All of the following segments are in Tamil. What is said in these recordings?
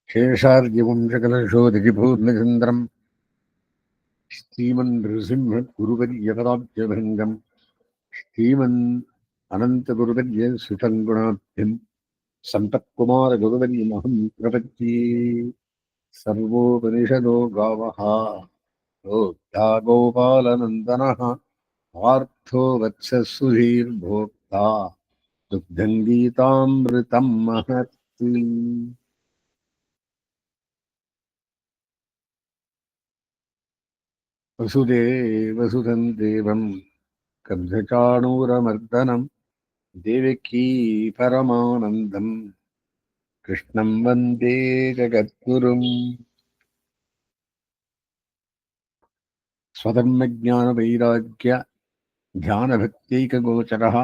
शेषार्यवंशकलशोधिपूर्णचन्द्रम् श्रीमन् नृसिंहगुरुवर्यपदाब्जभृङ्गम् श्रीमन् अनन्तगुरुवर्य सुतङ्गुणाब्धिम् सम्पत्कुमारगुरुवर्यमहं प्रपद्ये। सर्वोपनिषदो गावः प्रोक्ता गोपालनन्दनः पार्थो वत्सः सुधीर्भोक्ता दुग्धं गीतामृतं महत्। वसुदेवसुतं देवं कंसचाणूरमर्दनं देवकी परमानन्दं कृष्णं वन्दे जगद्गुरुम्। स्वधर्मज्ञानवैराग्य ध्यानभक्त्यैकगोचरः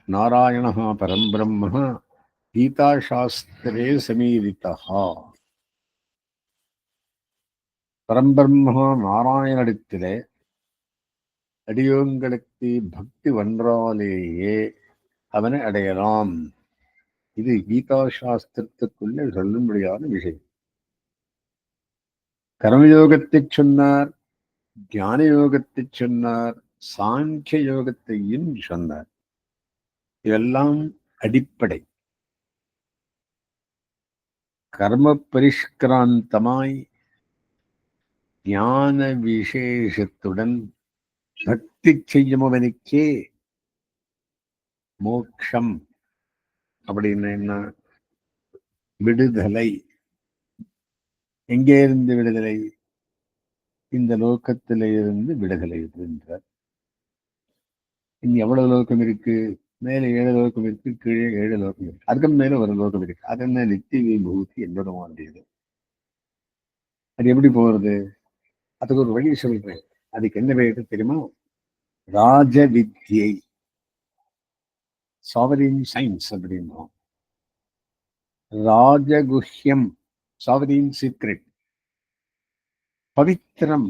नारायणः परं ब्रह्म गीताशास्त्रे समीरितः। பரம்பிரம்ம நாராயணத்திலே அடியோங்களுக்கு பக்தி ஒன்றாலேயே அவனை அடையலாம். இது கீதா சாஸ்திரத்துக்குள்ளே சொல்லும்படியான விஷயம். கர்மயோகத்தை சொன்னார், ஞான யோகத்தை சொன்னார், சாங்கிய யோகத்தையும் சொன்னார். இதெல்லாம் அடிப்படை. கர்ம பரிஷ்கிராந்தமாய் ஞான விசேஷத்துடன் பக்தி செய்யுமவனுக்கே மோக்ஷம் அப்படின்னு என்ன? விடுதலை. எங்கே இருந்து விடுதலை? இந்த லோகத்தில இருந்து விடுதலை என்றார். இனி எவ்வளவு லோகம் இருக்கு? மேலே 7 லோகம் இருக்கு, கீழே 7 லோகம் இருக்கு, அதுக்கு மேல ஒரு லோகம் இருக்கு. அது என்ன? நித்திய விபூதி என்பது மாண்டியது. அது எப்படி போறது? அதுக்கு ஒரு வழி சொல்றேன். அதுக்கு என்ன பேரு தெரியுமா? ராஜ வித்யை, சாவரின் சயின்ஸ் அப்படின்னா. ராஜகுஹ்யம், சாவரின் சீக்ரெட். பவித்திரம்,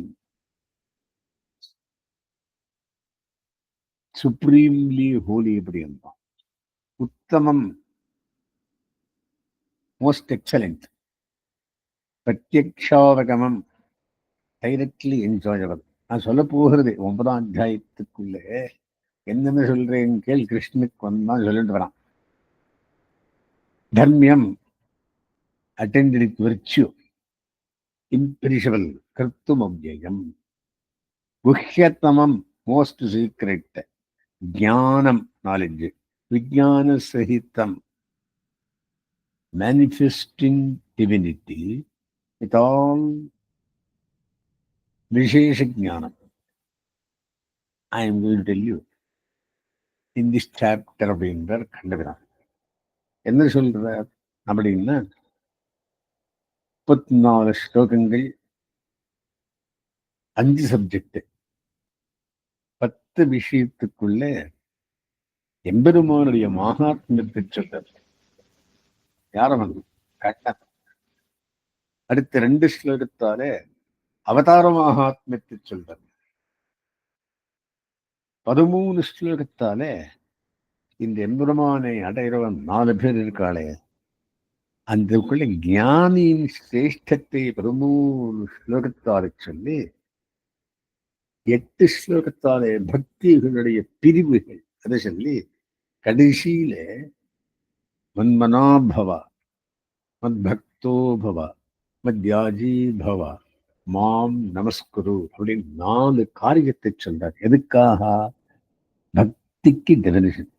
சுப்ரீம்லி ஹோலி அப்படின்னா. உத்தமம், மோஸ்ட் எக்ஸலண்ட். பிரத்யக்ஷாவகமம், டைரக்ட்லி என்ஜாயபிள். நான் சொல்ல போகிறது 9ஆம் அத்தியாயத்துக்குள்ளே என்னென்ன சொல்றேன் கேள். கிருஷ்ணனுக்கு வந்தான் சொல்லிட்டு வரான். தர்மியம், அட்டெண்டட் வித் விர்ச்சு, இம்பெரிஷபிள், கர்த்தும் அவ்யயம். குஹ்யத்தமம், மோஸ்ட் சீக்ரெட், ஞானம், நாலேஜ். விஜான சகிதம், manifesting divinity with all விசேஷ ஞானம். I am going to tell you in this chapter அப்படின்ற கண்டுகிறான். என்ன சொல்றார் அப்படின்னா, 34 ஸ்லோகங்கள், 5 சப்ஜெக்ட், 10 விஷயத்துக்குள்ளே எம்பெருமானுடைய மகாத்மியத்தை சொல்றார். யாரும் கரெக்டா? அடுத்த 2 ஸ்லோகத்தாலே அவதார மகாத்மியத்தை சொல்றார். 13 ஸ்லோகத்தாலே இந்த எம்பெருமானை அடைகிறவன் 4 பேர் இருக்காளே, அதுக்குள்ள ஞானியின் சிரேஷ்டத்தை 13 ஸ்லோகத்தாலே சொல்லி, 8 ஸ்லோகத்தாலே பக்திகளுடைய பிரிவுகள் அதை சொல்லி, கடைசியில மன்மனாபவ, மத்பக்தோ பவ, மத்யாஜி பவ, மாம் நமஸ்குரு அப்படின்னு 4 காரியத்தை சொல்றார். எதுக்காக? பக்திக்கு டெபினிஷன்.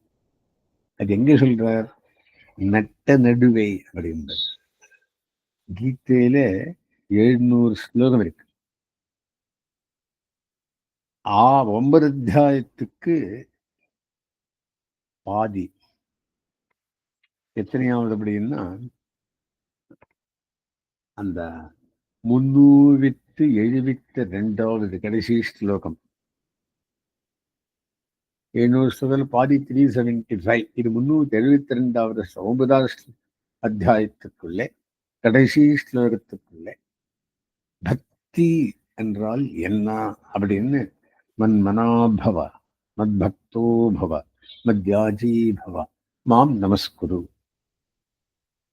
அது எங்க சொல்றார்? நட்ட நடுவை அப்படின்றது. கீதையில 700 ஸ்லோகம் இருக்கு. 9 அத்தியாயத்துக்கு பாதி. எத்தனையாவது அப்படின்னா, அந்த 372வது கடைசி ஸ்லோகம். 700 ஸ்லோகம் பாதி 375. இது 372வது 9வது அத்தியாயத்துக்குள்ளே கடைசி ஸ்லோகத்துக்குள்ளே பக்தி என்றால் என்ன அப்படின்னு, மன்மனாபவ, மத்பக்தோ பவ, மத்யாஜி பவ, மாம் நமஸ்குரு,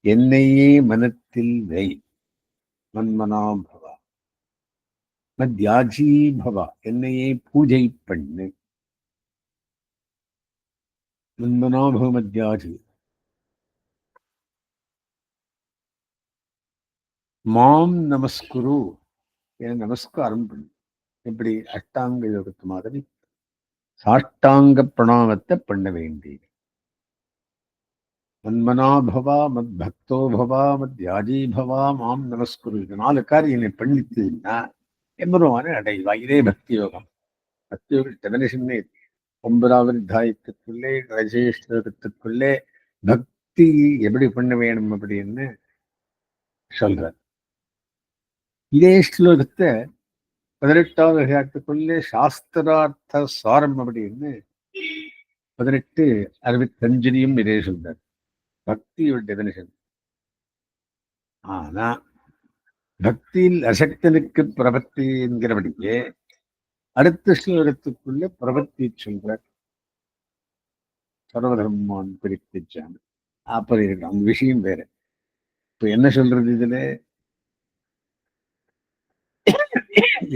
என்னையே மனத்தில் வை, மன்மனா பவ, மத்யாஜீ பவ, என்னையே பூஜை பண்ணு. மன்மனா பவ மத்யாஜி, மாம் நமஸ்குரு, என நமஸ்காரம் பண்ணு. இப்படி அஷ்டாங்க யோகத்து மாதிரி சாஷ்டாங்க பிரணாமத்தை பண்ண வேண்டியது. மன்மனா பவா, மத் பக்தோ பவா, மத் யாஜி பவா, மாம் நமஸ்குரு. இது 4 காரியங்களை பண்ணித்தீங்கன்னா எம்பெருமானை அடைவா. இதே பக்தி யோகம். பக்தி யோக டெபினேஷனே 9வது அத்தியாயத்துக்குள்ளே கடைசி ஸ்லோகத்துக்குள்ளே பக்தி எப்படி பண்ண வேணும் அப்படின்னு சொல்றார். இதே ஸ்லோகத்தை 18வது அத்தியாயத்துக்குள்ளே சாஸ்திரார்த்த சாரம் அப்படின்னு 18:65 இதே சொல்றார். பக்தியோட டெபினேஷன். ஆனா பக்தியில் அசக்தனுக்கு பிரபத்தி என்கிறபடியே அடுத்த ஸ்லோகத்துக்குள்ள பிரபத்தி சொல்றார். சர்வதர்மான் பிரித்திச்சான். அப்புறம் இருக்கு அந்த விஷயம் வேற. இப்ப என்ன சொல்றது இதுல?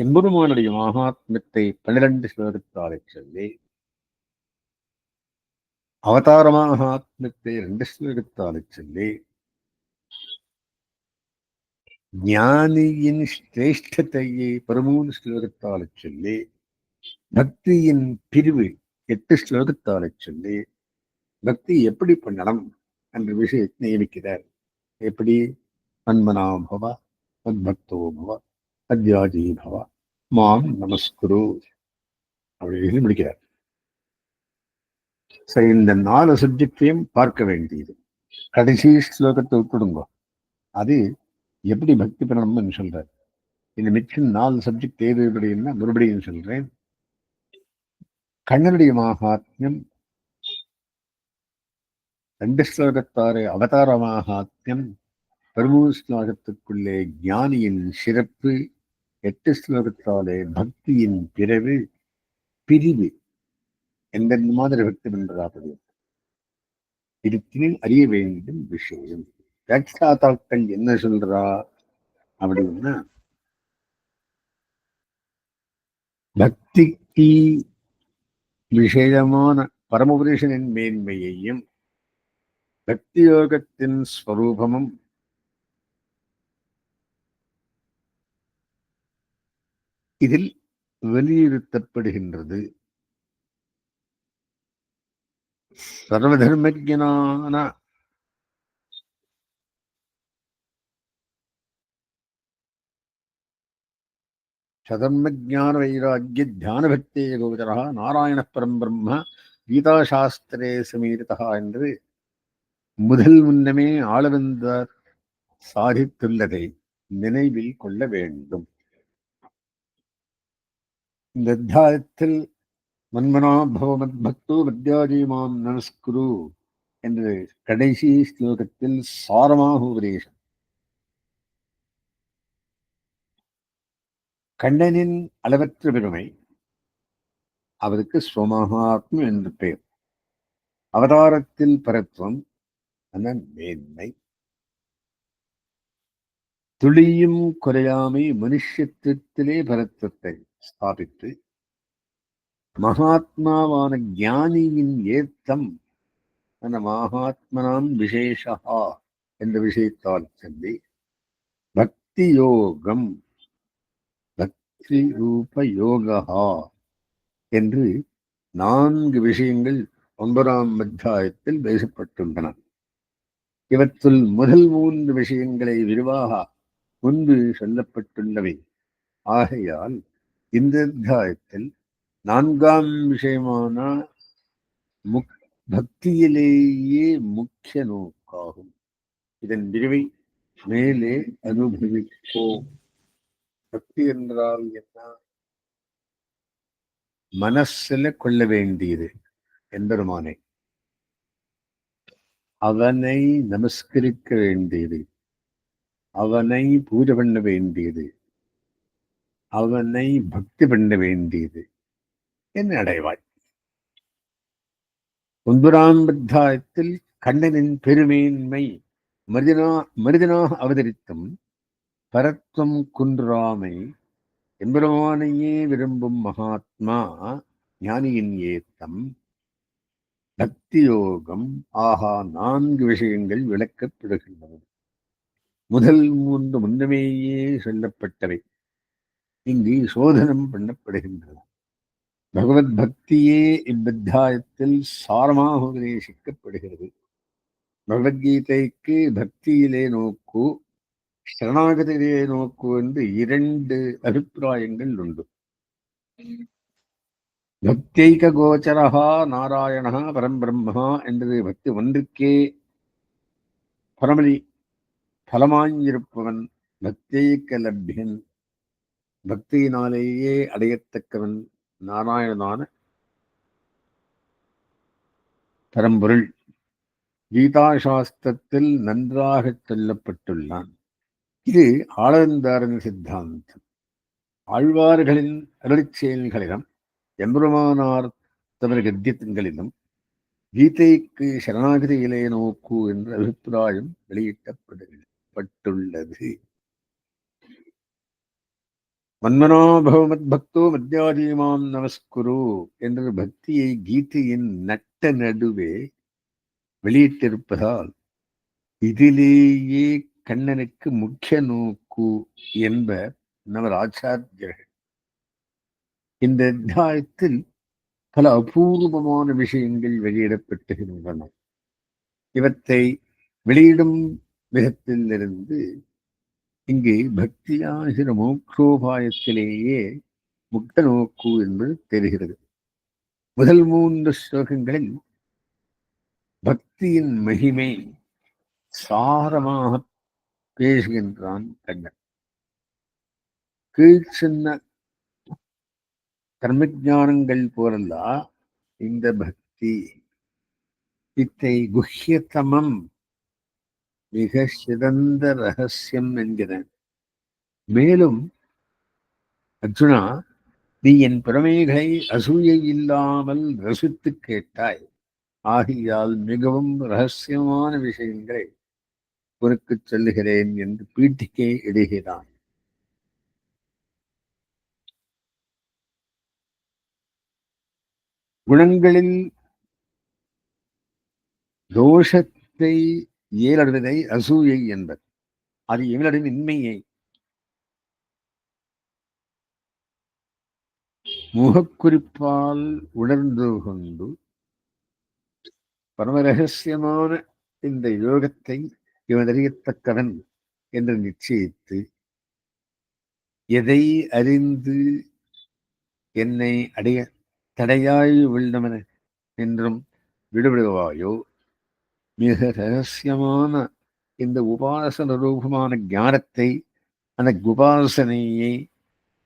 எம்பெருமானுடைய மகாத்மத்தை 12 ஸ்லோகத்தாலே சொல்லி, அவதார மகாத்மத்தை 2 ஸ்லோகத்தாலே சொல்லி, ஞானியின் சிரேஷ்டத்தையை 13 ஸ்லோகத்தாலே சொல்லி, பக்தியின் பிரிவு 8 ஸ்லோகத்தாலே சொல்லி, பக்தி எப்படி பண்ணணும் என்ற விஷயத்தை நியமிக்கிறார். எப்படி? மன்மனா பவ, மத்பக்தோ பவ, அத்யாஜி பவ, மாம் நமஸ்குரு அப்படின்னு முடிக்கிறார். சரி, இந்த 4 சப்ஜெக்டையும் பார்க்க வேண்டியது. கடைசி ஸ்லோகத்தை விட்டுடுங்க, அது எப்படி பக்தி பண்ணணும்னு சொல்றாரு. இந்த மிச்சம் 4 சப்ஜெக்ட் ஏது அப்படின்னா மறுபடியும் சொல்றேன். கண்ணனுடைய மகாத்மியம், 2 ஸ்லோகத்தாறு அவதார மகாத்மியம், 13 ஸ்லோகத்துக்குள்ளே ஞானியின் சிறப்பு, 8 ஸ்லோகத்தாலே பக்தியின் பிரிவு எந்தெந்த மாதிரி பக்தி பண்றதாப்பது இருப்பினும் அறிய வேண்டும் விஷயம். வியாக்கியாதாக்கள் என்ன சொல்றா அப்படின்னா, பக்திக்கு விஷயமான பரமபுருஷனின் மேன்மையையும் பக்தி யோகத்தின் ஸ்வரூபமும் இதில் வலியுறுத்தப்படுகின்றது. சர்வதர்மஜனான சதர்மஜான வைராக்கிய தியான பக்தே கோச்சரா நாராயண பரம் பிரம்ம கீதாசாஸ்திரே சமீரிதா என்று முதல் முன்னமே ஆளவந்தார் சாதித்துள்ளதை நினைவில் கொள்ள வேண்டும். இந்த அத்தியாயத்தில் மன்மனா பவமத் பக்தோ மத்யாஜி மாம் நமஸ்குரு என்று கடைசி ஸ்லோகத்தில் சாரமாக உபதேசம். கண்ணனின் அளவற்ற பெருமை, அவருக்கு ஸ்வமகாத்மம் என்று பெயர், அவதாரத்தில் பரத்துவம், மேன்மை, துளியும் குறையாமை மனுஷத்திலே பரத்துவத்தை ஸ்தாபித்து மகாத்மாவான ஞானியின் ஏத்தம் அந்த மகாத்மனாம் விசேஷா என்ற விஷயத்தால் சொல்லி பக்தி யோகம், பக்தி ரூப யோகா என்று 4 விஷயங்கள் 9ஆம் அத்தியாயத்தில் பேசப்பட்டுள்ளன. இவற்றுள் முதல் 3 விஷயங்களை விரிவாக முன்பு சொல்லப்பட்டுள்ளவை. ஆகையால் இந்த அத்தியாயத்தில் 4ஆம் விஷயமான பக்தியிலேயே முக்கிய நோக்காகும். இதன் விரிவை மேலே அனுபவிப்போம். பக்தி என்றால் என்ன? மனசுல கொள்ள வேண்டியது எம்பெருமானை, அவனை நமஸ்கரிக்க வேண்டியது, அவனை பூஜை பண்ண வேண்டியது, அவனை பக்தி பண்ண வேண்டியது. என்ன அடைவாய்? 9ஆம் அத்தியாயத்தில் கண்ணனின் பெருமேன்மை மனிதனாக அவதரித்தும் பரத்வம் குன்றாமை எம்பெருமானையே விரும்பும் மகாத்மா ஞானியின் ஏத்தம் பக்தி யோகம் ஆகா 4 விஷயங்கள் விளக்கப்படுகின்றன. முதல் 3 முன்னமேயே சொல்லப்பட்டவை இங்கு சோதனம் பண்ணப்படுகின்றன. பகவத் பக்தியே இவ்வத்தியாயத்தில் சாரமாக உபதேசிக்கப்படுகிறது. பகவத்கீதைக்கு பக்தியிலே நோக்கு சரணாகதியிலே நோக்கு என்று 2 அபிப்பிராயங்கள் உண்டு. பக்தியைக கோச்சரஹா நாராயணா பரம்பிரம்மா என்பது பக்தி ஒன்றுக்கே பரமலி பலமாயிருப்பவன் பக்தியைக்க லப்யன், பக்தியினாலேயே அடையத்தக்கவன் நாராயணனான பரம்பொருள் கீதா சாஸ்திரத்தில் நன்றாக சொல்லப்பட்டுள்ளான். இது ஆளவந்தாரின் சித்தாந்தம். ஆழ்வார்களின் அருளிச் செயல்களிலும் எம்பெருமானார் தமது கத்தியங்களிலும் கீதைக்கு சரணாகதியிலே நோக்கு என்ற அபிப்பிராயம் வெளியிட்டப்பட்டுள்ளது. மன்மனா பகவத் பக்தோ மத்தியாதீமாம் நமஸ்குரு என்ற பக்தியை கீதையின் நட்ட நடுவே வெளியிட்டிருப்பதால் இதிலேயே கண்ணனுக்கு முக்கிய நோக்கு என்பர் நமது ஆச்சாரியர்கள். இந்த அத்தியாயத்தில் பல அபூர்வமான விஷயங்கள் வெளியிடப்பட்டுகின்றன. இவற்றை வெளியிடும் விதத்திலிருந்து இங்கு பக்தியாகிற மோக்ஷோபாயத்திலேயே முக்த நோக்கு என்பது தெரிகிறது. முதல் 3 ஸ்லோகங்களில் பக்தியின் மகிமை சாரமாக பேசுகின்றான் கண்ணன். கீழ் சொன்ன கர்மஜானங்கள் போலல்ல இந்த பக்தி. இத்தை குஹ்யதமம், மிக சிறந்த ரகசியம் என்கிறான். மேலும் அர்ஜுனா, நீ என் பிரமைகளை அசூயை இல்லாமல் ரசித்து கேட்டாய். ஆகையால் மிகவும் ரகசியமான விஷயங்களை உனக்கு சொல்லுகிறேன் என்று பீட்டிக்கே இடுகிறான். குணங்களில் தோஷத்தை ஏலடுவதை அசூயை என்பது. அது இவளின் இன்மையை முகக்குறிப்பால் உணர்ந்து கொண்டு பரம ரகசியமான இந்த யோகத்தை இவன் அறியத்தக்கவன் என்று நிச்சயித்து, எதை அறிந்து என்னை அடைய தடையாய் உள்ளவன் என்றும் விடுவிடுவாயோ, மிக ரகசியமான இந்த உபாசன ரூபமான ஞானத்தை, அந்த உபாசனையை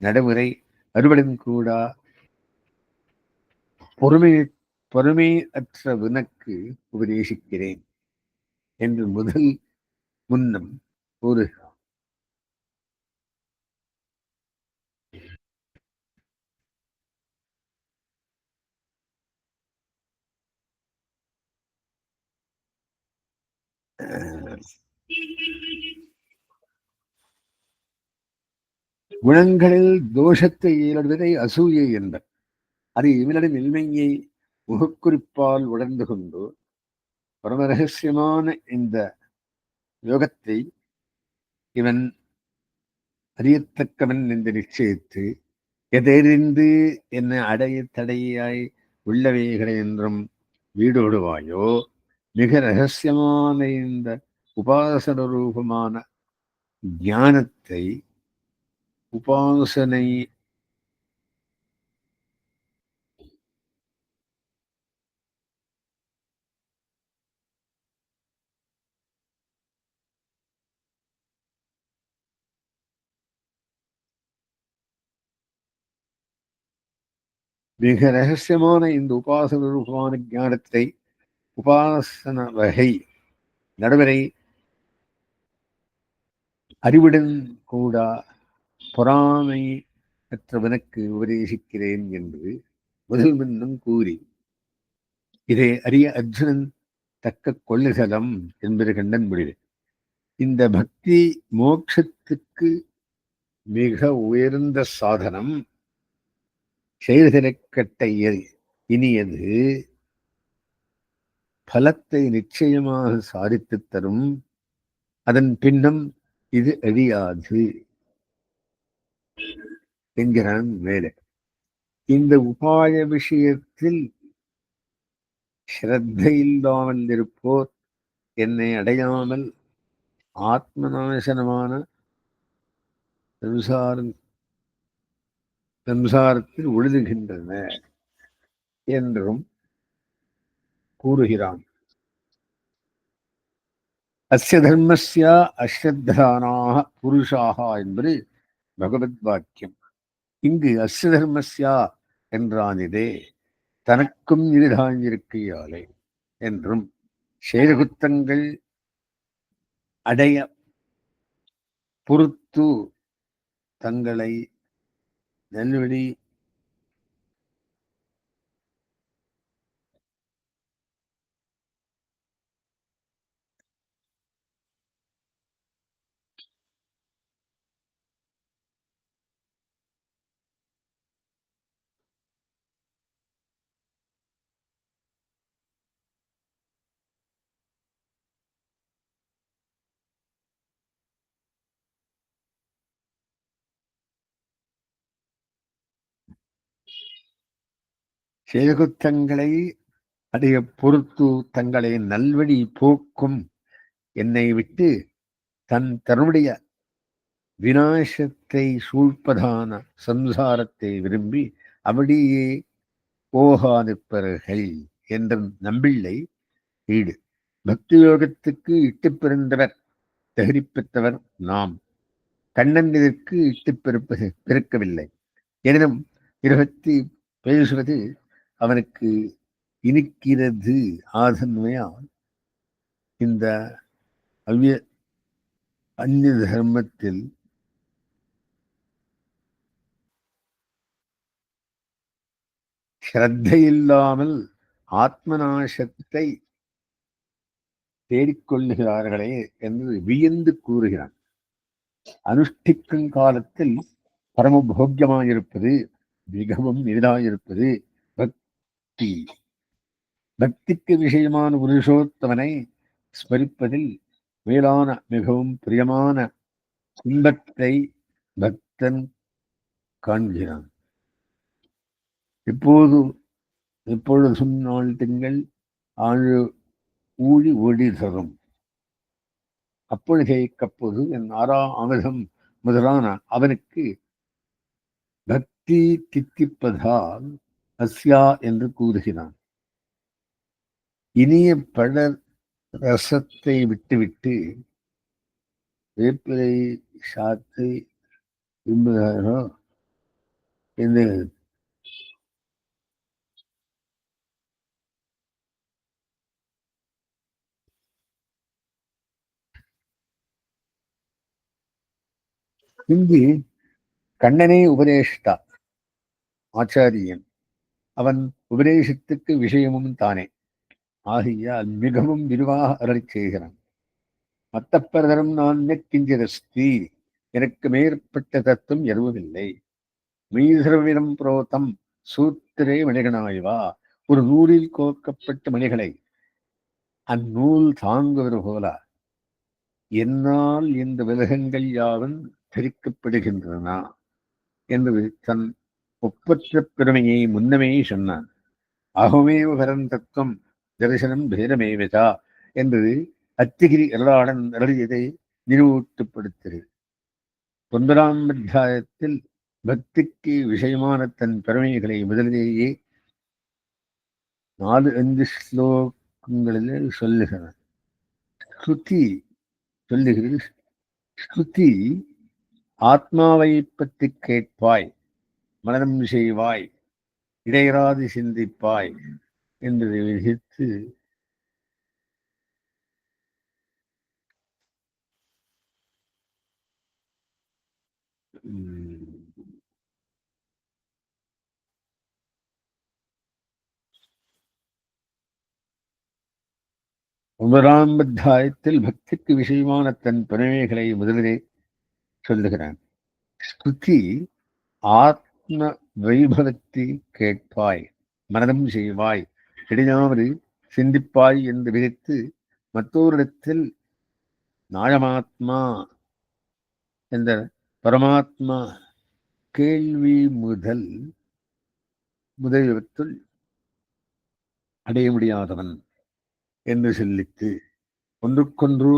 நடைமுறை அறுவடன் கூட பொறுமை அற்ற வினக்கு உபதேசிக்கிறேன் என்று முதல் முன்னம் கூறுகிறார். குணங்களில் தோஷத்தை இயலுவதை அசூயை என்பர். அது இவனிடம் இல்மையை முகக்குறிப்பால் உணர்ந்து கொண்டு பரம ரகசியமான இந்த யோகத்தை இவன் அறியத்தக்கவன் என்று நிச்சயித்து, எதெறிந்து என்னை அடைய தடையாய் உள்ளவைகளை என்றும் வீடோடுவாயோ, மிக ரகசியமான இந்த உபாசன ரூபமான ஞானத்தை உபாசனை மிக ரகசியமான இந்த உபாசன ரூபமான ஞானத்தை உபாசன வகை நடுவரை அறிவுடன் கூட பொறாமை அற்றவனுக்கு உபதேசிக்கிறேன் என்று முதல் முன்னும் கூறி, இதை அறிய அர்ஜுனன் தக்க கொள்ளுகலம் என்பது கண்ணன் முடிவு. இந்த பக்தி மோட்சத்துக்கு மிக உயர்ந்த சாதனம். செயல்திறக்கட்ட இனியது, பலத்தை நிச்சயமாக சாதித்து தரும். அதன் பின்னம் இது அழியாது என்கிறான் மேலே. இந்த உபாய விஷயத்தில் ஸ்ரத்தை இல்லாமல் இருப்போர் என்னை அடையாமல் ஆத்மநாசனமான சம்சாரத்தில் ஒழுதுகின்றனர் என்றும் கூறுகிறான். அஸ்ய தர்மஸ்ய அஸ்ரத்தானாக புருஷாக என்பது பகவத் வாக்கியம். இங்கு அஸ்ய தர்மஸ்யா என்றானிதே தனக்கும் இருக்கையாலே என்றும் செயல்குத்தங்கள் அடைய பொறுத்து தங்களை நல்வழி செயல்குத்தங்களை அடைய பொறுத்து தங்களை நல்வழி போக்கும் என்னை விட்டு தன்னுடைய விநாசத்தை சூழ்ப்பதான சம்சாரத்தை விரும்பி அப்படியே போகா நிற்பர்கள் என்ற நம்பிள்ளை ஈடு. பக்தி யோகத்துக்கு இட்டு பிறந்தவர், தகுதி பெற்றவர் நாம். கண்ணன் இதற்கு இட்டு பிறக்கவில்லை. எனினும் இருபத்தி பேசுவது அவனுக்கு இனிக்கிறது. ஆதன்மையால் இந்த அந்நிய தர்மத்தில் ஸ்ரத்தையில்லாமல் ஆத்மநாசத்தை தேடிக்கொள்ளுகிறார்களே என்று வியந்து கூறுகிறான். அனுஷ்டிக்கும் காலத்தில் பரமபோக்கியமாயிருப்பது, மிகவும் எளிதாயிருப்பது பக்தி. பக்திக்கு விஷயமான புருஷோத்தமனை ஸ்மரிப்பதில் மேலான மிகவும் பிரியமான இன்பத்தை பக்தன் காண்கிறான். எப்பொழுதும் நாள் திங்கள் ஆழு ஊழி ஒளி தரும். அப்பொழுதே கப்போது என் அமிர்தம் முதலான அவனுக்கு பக்தி தித்திப்பதால் அஸ்யா என்று கூறுகிறான். இனிய பழ ரசத்தை விட்டுவிட்டு வேப்பிலை சாத்தை விரும்புகிறாரோ என்று இங்கு கண்ணனே உபதேஷ்டா, ஆச்சாரியன். அவன் உபதேசத்துக்கு விஷயமும் தானே ஆகியால் மிகவும் விரிவாக அருளிச் செய்கிறான். மத்தப்பரதரம் நான் கிஞ்சிரஸ்தி, எனக்கு மேற்பட்ட தத்துவம் எதுவுமில்லை. மீசரவிடம் புரோத்தம் சூத்திரே மணிகனாய்வா, ஒரு நூலில் கோர்க்கப்பட்ட மணிகளை அந்நூல் தாங்குவது போல என்னால் இந்த விலகங்கள் யாவும் தரிக்கப்படுகின்றன என்று தன் ஒப்பற்ற பெருமையை முன்னமே சொன்னான். அகமேவ பரம் தத்துவம் தரிசனம் பேதமேவதா என்று அத்திகிரி அருளாளன் அருளியதை நினைவூட்டப்படுத்துகிறது. 9ஆம் அத்தியாயத்தில் பக்திக்கு விஷயமான தன் பெருமைகளை முதலிலேயே 4-5 ஸ்லோகங்களில் சொல்லுகிறார். சொல்லுகிறது, ஸ்ருதி ஆத்மாவை பற்றி கேட்பாய், மனனம் செய்வாய், இடையராது சிந்திப்பாய் என்று விதித்து ஒன்பதாம் அத்தியாயத்தில் பக்திக்கு விஷயமான தன் துணைவைகளை முதலிலே சொல்லுகிறான். ஸ்ருதி ஆத்ம வைபவத்தை கேட்பாய், மனதம் செய்வாய், இடையாவது சிந்திப்பாய் என்று விதித்து மற்றோரிடத்தில் நாயமாத்மா என்ற பரமாத்மா கேள்வி முதலியவற்றுள் அடைய முடியாதவன் என்று சொல்லித்து ஒன்றுக்கொன்று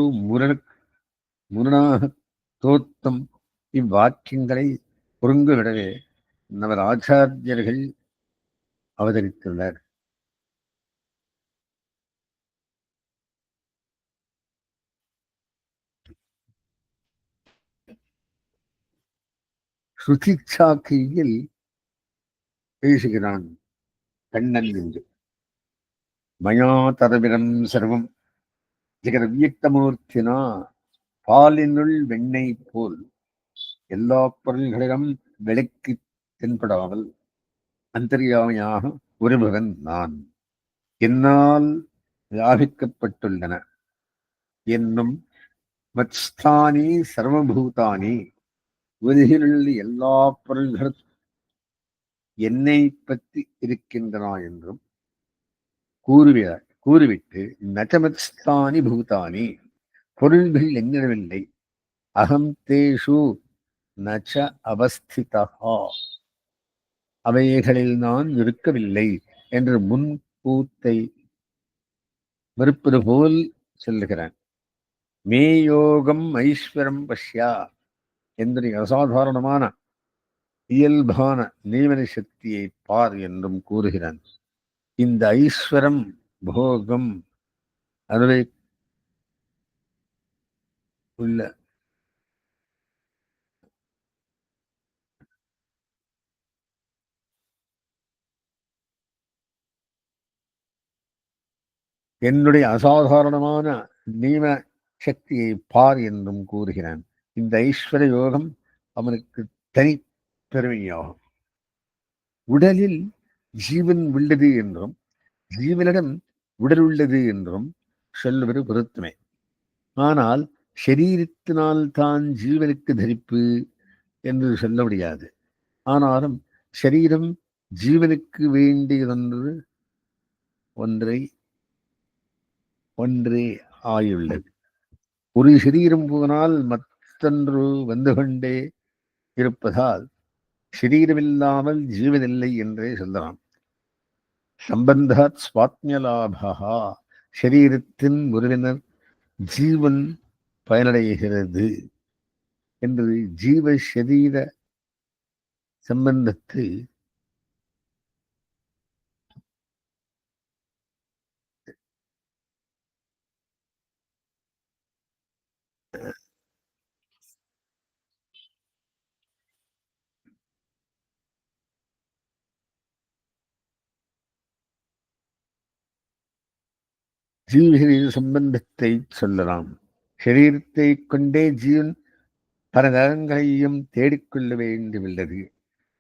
முரணாக தோற்றம் இவ்வாக்கியங்களை பொருங்கவிடவே நமது ஆச்சாரியர்கள் அவதரித்துள்ளனர். ஸ்ருதிச்சாக்கியில் பேசுகிறான் கண்ணன் என்று. மயா தரவிரம் சர்வம் ஜெகதவியக்தமூர்த்தினா பாலினுள் வெண்ணெய் போல் எல்லா பொருள்களிடம் விளக்கி தென்படாமல் அந்தர்யாமியாக ஒருவன் நான் என்னால் வியாபிக்கப்பட்டுள்ளன என்னும் மத்ஸ்தானி சர்வபூதானி உலகிலுள்ள எல்லா பொருள்களும் என்னை பற்றி இருக்கின்றன என்றும் கூறிவிட்டு நச்சமத்ஸ்தானி பூதானி பொருள்கள் எங்கிடவில்லை, அகம் தேஷு நச்ச அவஸ்திதா அவைகளில் நான் இருக்கவில்லை என்று முன்கூத்தை மறுப்பது போல் சொல்லுகிறான். மேயோகம் ஐஸ்வரம் பஷ்யா என்று அசாதாரணமான இயல்பான நீவன சக்தியை பார் என்றும் கூறுகிறான். இந்த ஐஸ்வரம் போகம் அதுவே உள்ள என்னுடைய அசாதாரணமான நீவ சக்தியை பார் என்றும் கூறுகிறான். இந்த ஐஸ்வர யோகம் அவனுக்கு தனி பெருமையாகும். உடலில் ஜீவன் உள்ளது என்றும் ஜீவனிடம் உடல் உள்ளது என்றும் சொல்லுவது பொருத்தமே. ஆனால் ஷரீரத்தினால் தான் ஜீவனுக்கு தரிப்பு என்று சொல்ல முடியாது. ஆனாலும் ஷரீரம் ஜீவனுக்கு வேண்டியதொன்று ஒன்றே ஆயுள்ளது. ஒரு சரீரம் போனால் மற்றொன்று வந்து கொண்டே இருப்பதால் ஷரீரமில்லாமல் ஜீவனில்லை என்றே சொல்லலாம். சம்பந்தாத் ஸ்வாத்மியலாபா, ஷரீரத்தின் உறவினர் ஜீவன் பயனடைகிறது என்று ஜீவ ஷரீர சம்பந்தத்தை ஜீவசரீர சம்பந்தத்தை சொல்லலாம். ஷரீரத்தை கொண்டே ஜீவன் பல நலன்களையும் தேடிக்கொள்ள வேண்டியுள்ளது.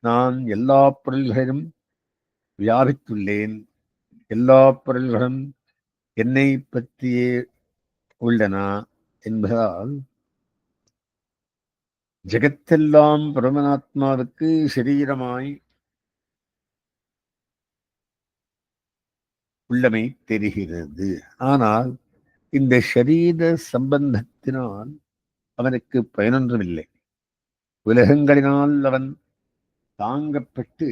நான் எல்லா பொருள்களிலும் வியாபித்துள்ளேன், எல்லா பொருள்களும் என்னை பற்றியே உள்ளன என்பதால் ஜெகத்தெல்லாம் பரமாத்மாவுக்கு சரீரமாய் உள்ளமை தெரிகிறது. ஆனால் இந்த ஷரீர சம்பந்தத்தினால் அவனுக்கு பயனொன்றுமில்லை. உலகங்களினால் அவன் தாங்கப்பட்டு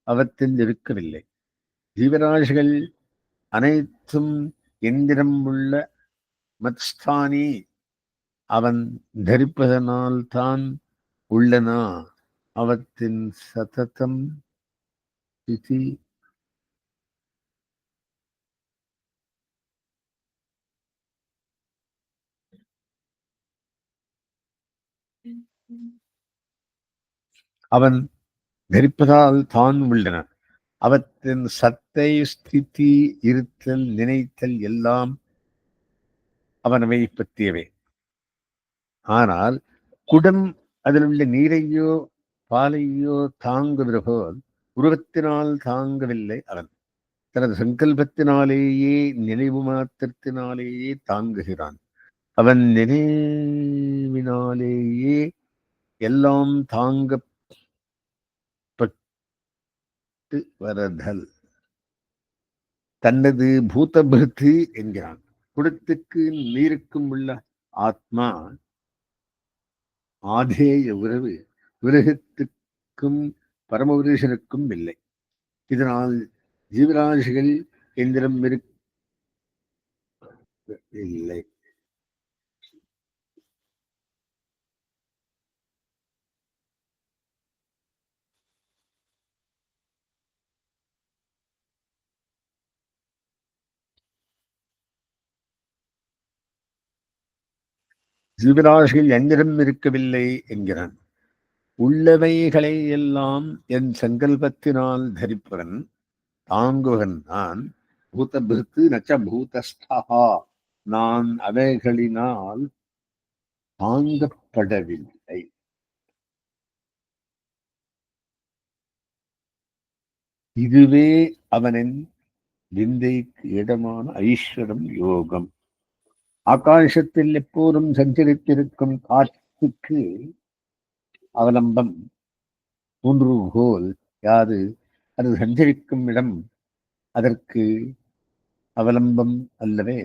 அவற்றில் இருக்கவில்லை. ஜீவராசிகள் அனைத்தும் எந்திரம் உள்ள மத்ஸ்தானி அவன் தரிப்பதனால் தான் உள்ளனா அவற்றின் சததம் திதி அவன் தரிப்பதால் தான் உள்ளன. அவற்றின் சத்தை ஸ்திதி இருத்தல் நினைத்தல் எல்லாம் அவனவை பற்றியவை. ஆனால் குடம் அதில் உள்ள நீரையோ பாலையோ தாங்குவது போல் உருவத்தினால் தாங்கவில்லை அவன். தனது சங்கல்பத்தினாலேயே நினைவு மாத்திரத்தினாலேயே தாங்குகிறான். அவன் நினைவினாலேயே எல்லாம் தாங்கப்பட்டு வரதல் தனது பூதபிருத்து என்கிறான். குடத்துக்கு நீருக்கும் உள்ள ஆத்மா ஆதேய உறவு விரகத்துக்கும் பரமபுருஷனுக்கும் இல்லை. இதனால் ஜீவராசிகள் எந்திரம் இல்லை. ஜீவராசிகள் எந்திரம் இருக்கவில்லை என்கிறான். உள்ளவைகளை எல்லாம் என் சங்கல்பத்தினால் தரிப்பவன் தாங்குவன் நான். பூதபிருத்து நச்ச பூதஸ்தா, நான் அவைகளினால் தாங்கப்படவில்லை. இதுவே அவனின் விந்தைக்கு இடமான ஐஸ்வரம் யோகம். ஆகாசத்தில் எப்போதும் சஞ்சரித்திருக்கும் காற்றுக்கு அவலம்பம் ஊன்றுகோல் யாது? அது சஞ்சரிக்கும் இடம் அதற்கு அவலம்பம் அல்லவே.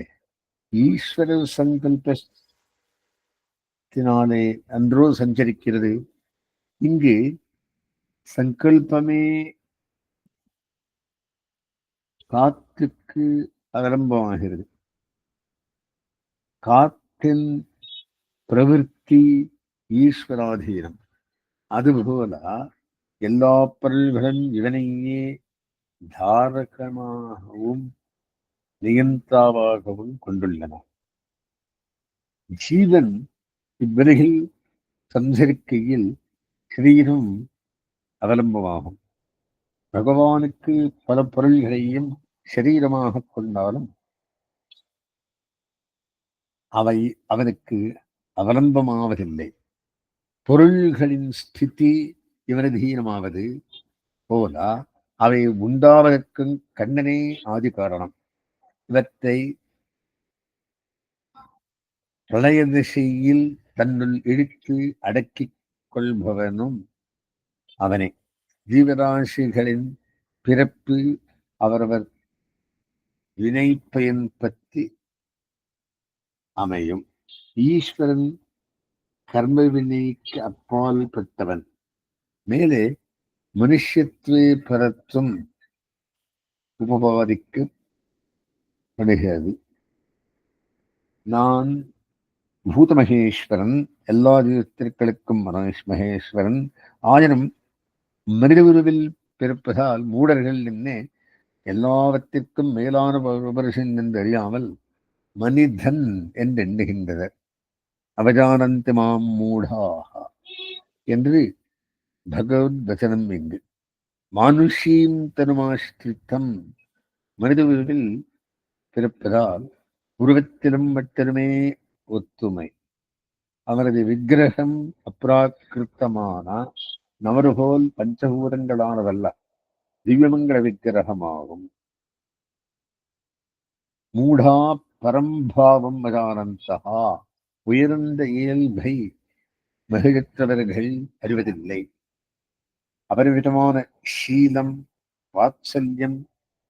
ஈஸ்வர சங்கல்பத்தினாலே அன்றோ சஞ்சரிக்கிறது. இங்கு சங்கல்பமே காற்றுக்கு அவலம்பமாகிறது. காற்றின் பிரவிற்த்தி ஈஸ்வராதீனம். அதுபோல எல்லா பொருள்களும் இவனையே தாரகமாகவும் நியந்தாவாகவும் கொண்டுள்ளன. ஜீவன் இவ்வுலகில் சஞ்சரிக்கையில் சரீரம் அவலம்பமாகும். பகவானுக்கு பல பொருள்களையும் சரீரமாக கொண்டாலும் அவை அவனுக்கு அவலம்பமாவதில்லை. பொருள்களின் ஸ்திதி இவனதீனமாவது போல அவை உண்டாவதற்கும் கண்ணனே ஆதி காரணம். இவற்றை பிரளய திசையில் தன்னுள் இழுத்து அடக்கிக் கொள்பவனும் அவனே. ஜீவராசிகளின் பிறப்பு அவரவர் வினைப்பயன் பற்றி அமையும். ஈஸ்வரன் கர்ம வினைக்கு அப்பால் பட்டவன். மேலே மனுஷத்வே பரத்தும் உபபாதிக்கப்படுகிறது. நான் பூதமகேஸ்வரன், எல்லா ஜீவத்திற்களுக்கும் மகேஸ்வரன். ஆயினும் மனித உருவில் பிறப்பதால் மூடர்கள் என்னே எல்லாவற்றிற்கும் மேலான பரமபுருஷன் என்று அறியாமல் மனிதன் என்று எண்ணுகின்றனர். அவஜானந்தி மாம் மூடாக என்று பகவத் வசனம் இங்கு. மானுஷீம் தனுமாஸ்திரித்தம், மனித உருவில் பிறப்பதால் உருவத்திலும் மட்டுமே ஒத்துமை. அவரது விக்கிரகம் அப்ராக்கிருத்தமான நவறுபோல் பஞ்சபூதங்களானதல்ல, திவ்யமங்கள விக்கிரகமாகும். மூடா பரம்பாவம் மகானந்தகா, உயர்ந்த இயல்பை மகிழற்றவர்கள் அறிவதில்லை. அபரிவிதமான சீலம், வாத்சல்யம்,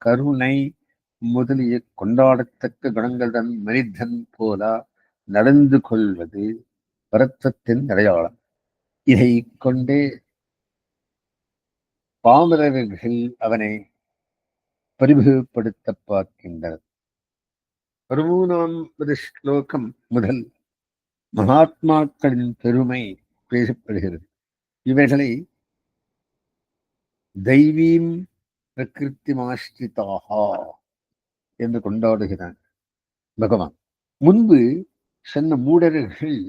கருணை முதலிய கொண்டாடத்தக்க குணங்களுடன் மனிதன் போல நடந்து கொள்வது பரத்வத்தின் அடையாளம். இதை கொண்டே பாமரர்கள் அவனை பரிபுகப்படுத்த பார்க்கின்றனர். 13வது ஸ்லோகம் முதல் மகாத்மாக்களின் பெருமை பேசப்படுகிறது. இவைகளை தெய்வீம் பிரகிருத்திமாஸ்ரிதாக என்று கொண்டாடுகிறான் பகவான். முன்பு சொன்ன மூடர்கள்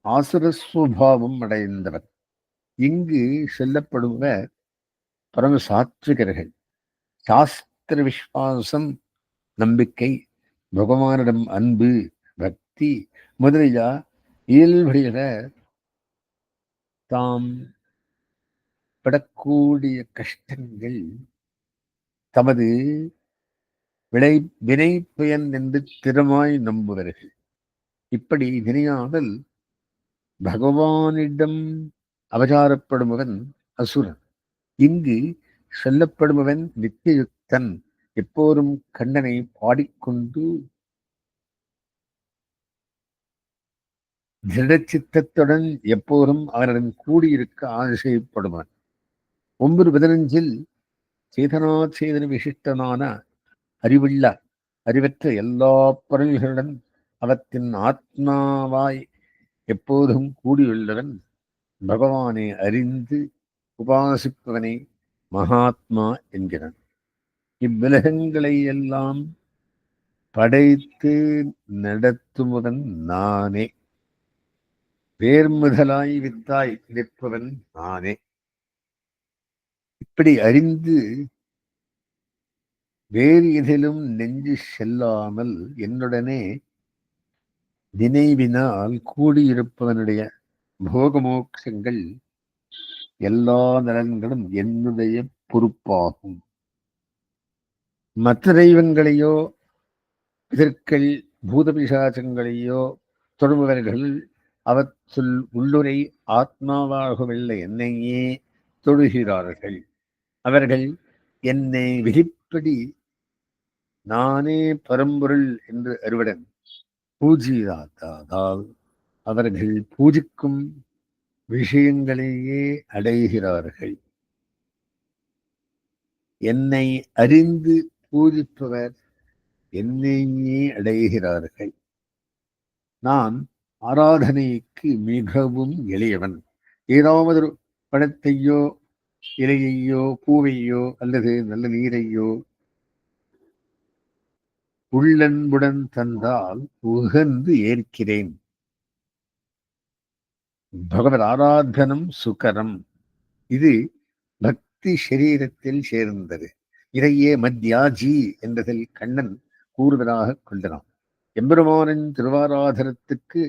ஆசுரஸ்வபாவம் அடைந்தவர். இங்கு சொல்லப்படுவர் பரம சாத்விகர்கள். சாஸ்திர விஸ்வாசம், நம்பிக்கை, பகவானிடம் அன்பு, பக்தி முதலிய இயல்புடைய தாம் படக்கூடிய கஷ்டங்கள் தமது வினை பயன் என்று திறமாய் நம்புவர்கள். இப்படி வினையாமல் பகவானிடம் அவதாரப்படுபவன் அசுரன். இங்கு சொல்லப்படுபவன் நித்தியுக்தன். எப்போதும் கண்ணனை பாடிக்கொண்டு திருடச்சித்தத்துடன் எப்போதும் அவனுடன் கூடியிருக்க ஆசைப்படுவான். 9:15 சேதனாச்சேதன விசிஷ்டனான அறிவற்ற எல்லா பொருள்களுடன் அவற்றின் ஆத்மாவாய் எப்போதும் கூடியுள்ளவன் பகவானை அறிந்து உபாசிப்பவனை மகாத்மா என்கிறான். இவ்விலகங்களை எல்லாம் படைத்து நடத்துவன் நானே. வேர்முதலாய் வித்தாய் நிற்பவன் நானே. இப்படி அறிந்து வேறு எதிலும் நெஞ்சு செல்லாமல் என்னுடனே நினைவினால் கூடியிருப்பவனுடைய போகமோட்சங்கள் எல்லா நலன்களும் என்னுடைய பொறுப்பாகும். மற்ற தெய்வங்களையோ பிதற்கள் பூதபிசாசங்களையோ தொழுபவர்கள் அவற்றுள் உள்ளுரை ஆத்மாவாகவில்லை என்னையே தொழுகிறார்கள். அவர்கள் என்னை விதிப்படி நானே பரம்பொருள் என்று அறிவுடன் பூஜியாதால் அவர்கள் பூஜிக்கும் விஷயங்களையே அடைகிறார்கள். என்னை அறிந்து பூஜிப்பவர் என்னையே அடைகிறார்கள். நான் ஆராதனைக்கு மிகவும் எளியவன். ஏதாவது பழத்தையோ இலையையோ பூவையோ அல்லது நல்ல நீரையோ உள்ளன்புடன் தந்தால் உகந்து ஏற்கிறேன். பகவத் ஆராதனம் சுகரம். இது பக்தி சரீரத்தில் சேர்ந்தது. இதையே மத்யாஜி என்றதில் கண்ணன் கூறுவதாக கொண்டனான். எம்பெருமானின் திருவாராதனத்துக்கு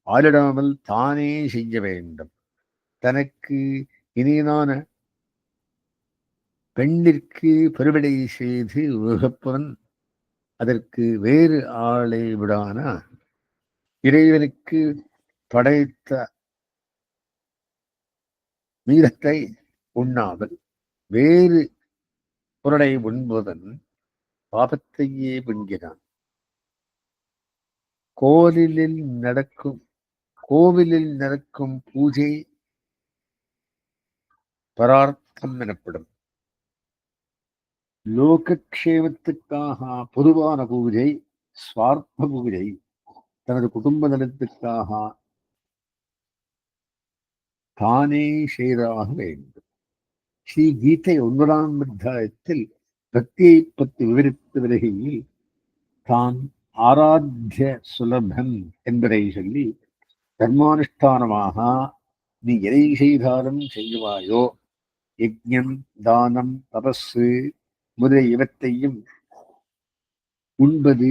ஆளிடாமல் தானே செய்ய வேண்டும். தனக்கு இனியனான பெண்ணிற்கு பருவடை செய்து உகப்பவன் அதற்கு வேறு ஆளை விடான இறைவனுக்கு படைத்த மீதத்தை உண்ணாமல் வேறு பொருளை உண்பவன் பாபத்தையே உண்கிறான். கோவிலில் நடக்கும் பூஜை பரார்த்தம் எனப்படும். லோகக்ஷேமத்துக்காக பொதுவான பூஜை ஸ்வார்த்த பூஜை. தனது குடும்ப நலத்துக்காக தானே செய்தாக வேண்டும். ஸ்ரீ கீதை 9ஆம் அத்தியாயத்தில் பக்தியை பற்றி விவரித்து வருகையில் தான் ஆராத்திய சுலபன் என்பதை சொல்லி தர்மானுஷ்டானமாக நீ எதை செய்தாலும் செய்வாயோ யஜ்ஞம் தானம் தபசு முதலிய இவற்றையும் உண்பது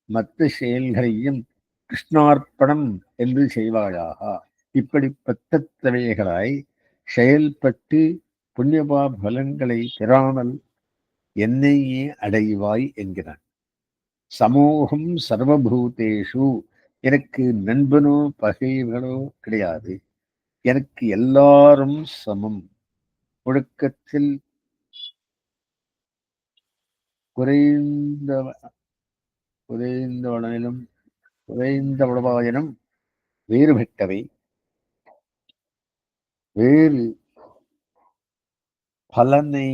மற்ற செயல்களையும் கிருஷ்ணார்ப்பணம் என்று செய்வாயாக. இப்படி பத்தத்தவைகளாய் செயல்பட்டு புண்ணியபா பலன்களை பெறாமல் என்னையே அடைவாய் என்கிறான். சமூகம் சர்வபூதேஷு. எனக்கு நண்பனோ பகைவனோ கிடையாது. எனக்கு எல்லாரும் சமம். ஒழுக்கத்தில் குறைந்தவளவாயினும் வேறுபட்டவை. வேறு பலனை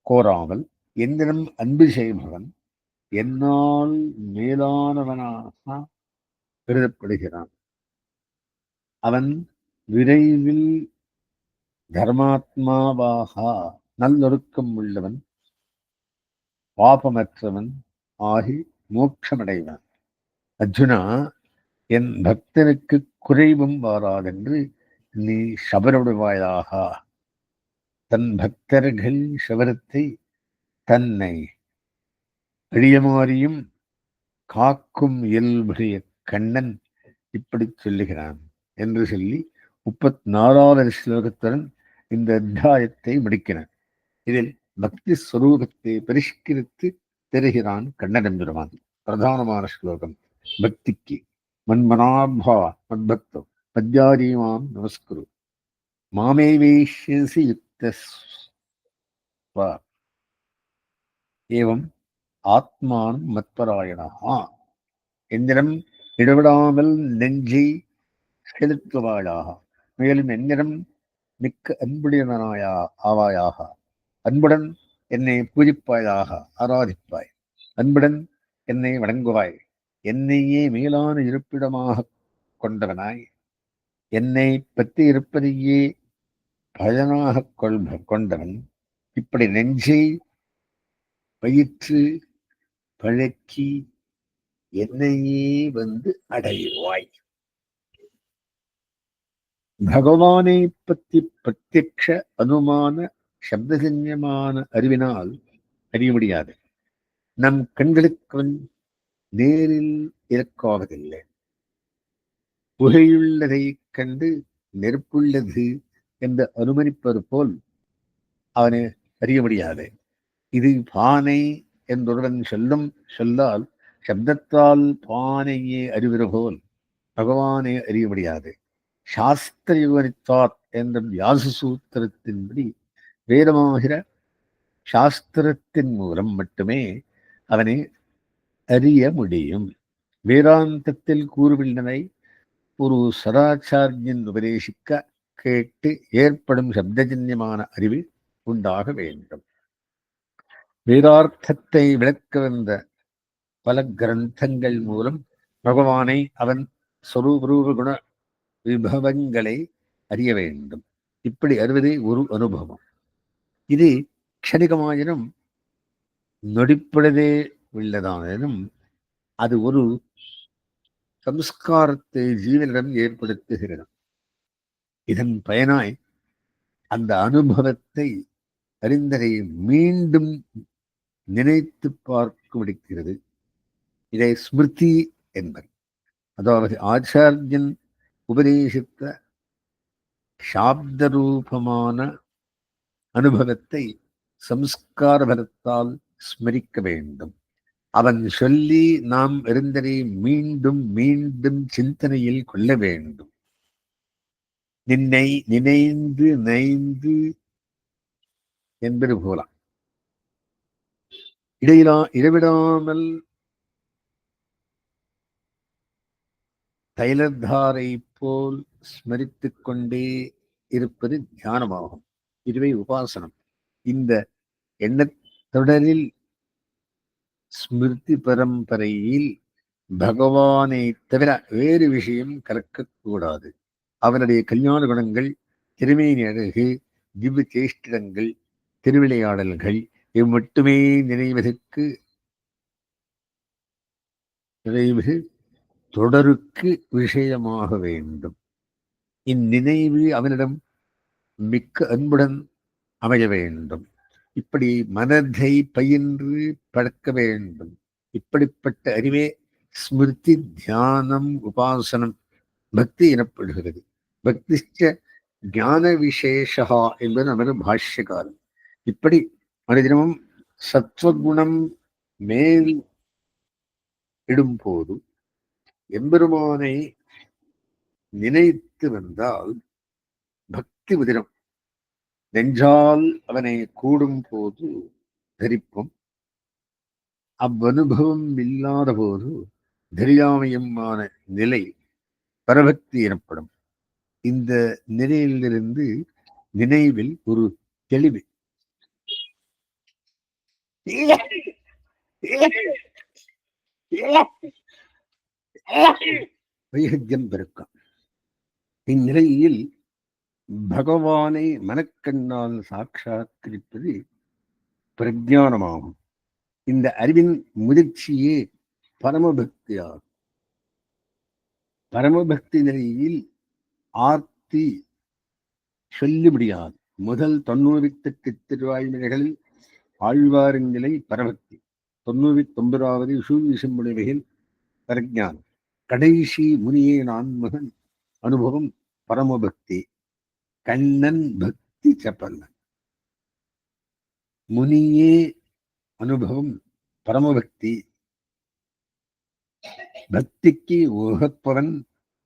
கோராமல் என்னிடம் அன்பு செய்பவன் என்னால் மேலானவனாக கருதப்படுகிறான். அவன் விரைவில் தர்மாத்மாவாக நல்லொழுக்கம் உள்ளவன் பாபமற்றவன் ஆகி மோட்சமடைவான். அர்ஜுனா, என் பக்தனுக்கு குறைவும் வாராதென்று நீ சபரவிடுவாயாக. தன் பக்தர்கள் சபரத்தை தன்னை அழியமாறியும் காக்கும் இயல்புடைய கண்ணன் இப்படி சொல்லுகிறான் என்று சொல்லி 34வது ஸ்லோகத்துடன் இந்த அத்தியாயத்தை முடிக்கிறான். இதில் பக்தி ஸ்வரூபத்தை பரிஷ்கரித்து தெரிகிறான் கண்ணன் பெருமான். பிரதானமான ஸ்லோகம் பக்திக்கு. மன்மனாபா மத்பக்தோ மத்யாதீமாம் நமஸ்குரு மாமே வேஷ்யசி யுக்தஸ்வ ஏவம் ஆத்மானம் மத்பராயணா. எந்திரம் இடைவிடாமல் நெஞ்சை செலுத்துவாயாக, மேலும் எந்திரம் மிக்க அன்புடையவனாயா ஆவாயாக. அன்புடன் என்னை பூஜிப்பாயாக, ஆராதிப்பாய். அன்புடன் என்னை வணங்குவாய். என்னையே மேலான இருப்பிடமாக கொண்டவனாய் என்னை பற்றி இருப்பதையே பயனாக கொண்டவன். இப்படி நெஞ்சை பயிற்று பழக்கி என்னையே வந்து அடைவாய். பகவானை பற்றி பிரத்யக்ஷ அனுமான சப்தஜன்யமான அறிவினால் அறிய முடியாது. நம் கண்களுக்கு நேரில் இறக்காவதில்லை. புகையுள்ளதை கண்டு நெருப்புள்ளது என்று அனுமதிப்பது போல் அவனை அறிய முடியாது. இது பானை என்றொருவன் சொல்லும் சொல்லால் சப்தத்தால் பானையே அறிவது போல் பகவானை அறிய முடியாது. சாஸ்திர யுவனித்தாத் என்ற வியாச சூத்திரத்தின்படி வேதமாகிற சாஸ்திரத்தின் மூலம் மட்டுமே அவனை அறிய முடியும். வேதாந்தத்தில் கூறுகின்றனை ஒரு சதாச்சாரியன் உபதேசிக்க கேட்டு ஏற்படும் சப்தஜன்யமான அறிவு உண்டாக வேண்டும். வேதார்த்தத்தை விளக்க வந்த பல கிரந்தங்கள் மூலம் பகவானை அவன் சொரூப குண விபவங்களை அறிய வேண்டும். இப்படி அறிவதே ஒரு அனுபவம். இது க்ஷணிகமாயினும் நொடிப்பொழுதே உள்ளதானும் அது ஒரு சம்ஸ்காரத்தை ஜீவனிடம் ஏற்படுத்துகிறது. இதன் பயனாய் அந்த அனுபவத்தை அறிந்ததை மீண்டும் நினைத்து பார்க்க முடிக்கிறது. இதை ஸ்மிருதி என்பர். அதாவது ஆச்சாரியன் உபதேசித்த சாப்த ரூபமான அனுபவத்தை சம்ஸ்கார பலத்தால் ஸ்மரிக்க வேண்டும். அவன் சொல்லி நாம் அறிந்ததை மீண்டும் மீண்டும் சிந்தனையில் கொள்ள வேண்டும். நின்னை நினைந்து நைந்து என்பது போல இடைவிடாமல் தைலத்தாரை போல் ஸ்மரித்துக் கொண்டே இருப்பது தியானமாகும். இதுவே உபாசனம். இந்த எண்ணத்தொடரில் ஸ்மிருதி பரம்பரையில் பகவானை தவிர வேறு விஷயம் கலக்கக்கூடாது. அவனுடைய கல்யாண குணங்கள், திருமேனி அழகு, திவ்ய சேஷ்டிடங்கள், திருவிளையாடல்கள் இம்மட்டுமே நினைவு தொடருக்கு விஷயமாக வேண்டும். இந்நினைவு அவனிடம் மிக்க அன்புடன் அமைய வேண்டும். இப்படி மனதை பயின்று பழக்க வேண்டும். இப்படிப்பட்ட அறிவே ஸ்மிருதி, தியானம், உபாசனம், பக்தி எனப்படுகிறது. பக்திச்ச ஞான விசேஷா என்பது நமது பாஷ்யகாரம். இப்படி மனிதனமும் சத்வகுணம் மேல் இடும் போது எம்பெருமானை நினைத்து வந்தால் பக்தி உதிரம். நெஞ்சால் அவனை கூடும் போது தரிப்போம். அவ்வனுபவம் இல்லாத போது தெரியாமையுமான நிலை பரபக்தி எனப்படும். இந்த நிலையிலிருந்து நினைவில் ஒரு தெளிவு வைராக்கியம் பெருக்கம். இந்நிலையில் பகவானை மனக்கண்ணால் சாட்சாத்கரிப்பது பிரஜானமாகும். இந்த அறிவின் முதிர்ச்சியே பரமபக்தியாகும். பரமபக்தி நிலையில் ஆர்த்தி சொல்லி முடியாது. முதல் 98 திருவாய்மொழிகளில் ஆழ்வாரின் நிலை பரபக்தி. 99வது விசும்புடைமையில் பரஜானம். கடைசி முனியே நான்மகன் அனுபவம் பரமபக்தி. கண்ணன் பக்தி சப்பல்லன். முனியே அனுபவம் பரமபக்தி. பக்திக்கு உகப்பவன்,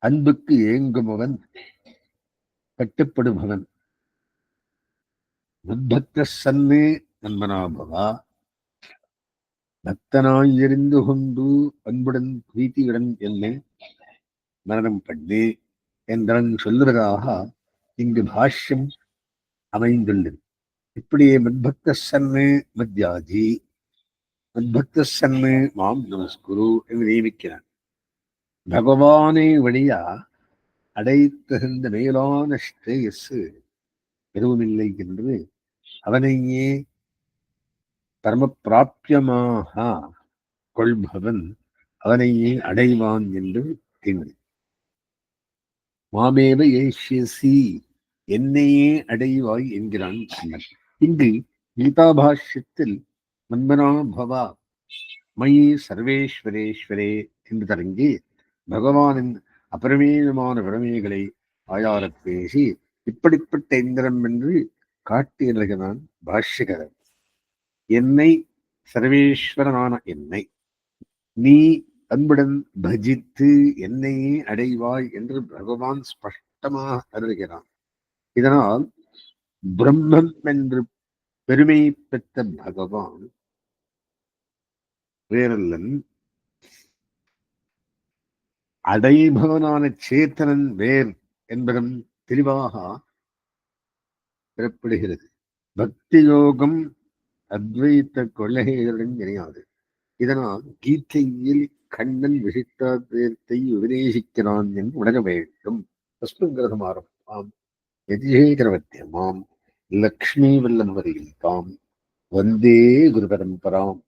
அன்புக்கு ஏங்குபவன், கட்டுப்படுபவன். மத்பக்த சன்னு நண்பனாபவா, பக்தனாய் எரிந்து கொண்டு அன்புடன் பிரீத்தியுடன் என்னை மரணம் பண்ணு என்றன் சொல்லுவதாக இங்கு பாஷ்யம் அமைந்துள்ளது. இப்படியே மத்பக்த சன்னு மத்யாஜி, மத்பக்த சன்னு மாம் நமஸ்குரு என்று நியமிக்கிறான். பகவானை வழியா அடைத்தகுந்த மேலான ஸ்ரேயஸ் எதுவுமில்லை என்று அவனையே பரம பிராபியமாக கொள்பவன் அவனையே அடைவான் என்று தீர்வு. மாமேவ ஏஷ்யசி, என்னையே அடைவாய் என்கிறான் கண்ணன். இங்கு கீதாபாஷ்யத்தில் மன்மனா பவா மயி சர்வேஸ்வரேஸ்வரே என்று தொடங்கி பகவானின் அபரிமேயமான பிரமைகளை ஆயாரப் பேசி இப்படிப்பட்ட இந்திரம் என்று காட்டியிருக்கிறான் பாஷ்யகரன். என்னை, சர்வேஸ்வரனான என்னை நீ அன்புடன் பஜித்து என்னையே அடைவாய் என்று பகவான் ஸ்பஷ்டமாக அருள்கிறான். இதனால் பிரம்மம் என்று பெருமை பெற்ற பகவான் வேறல்லன், அடைபவனான சேத்தனன் வேர் என்பதும் தெளிவாக பெறப்படுகிறது. பக்தி யோகம் அத்வைத்த கொள்கைகளுடன் இணையாது. இதனால் கீதையில் கண்ணன் விசிஷ்டாத்வைதத்தை உபதேசிக்கிறான் என்று உணர வேண்டும். அஸ்மங்கிரதமாரம் ஆம் யதிசேகரவத்தியமாம் லக்ஷ்மி வல்லமரியில் தாம் வந்தே குரு பரம்பராம்.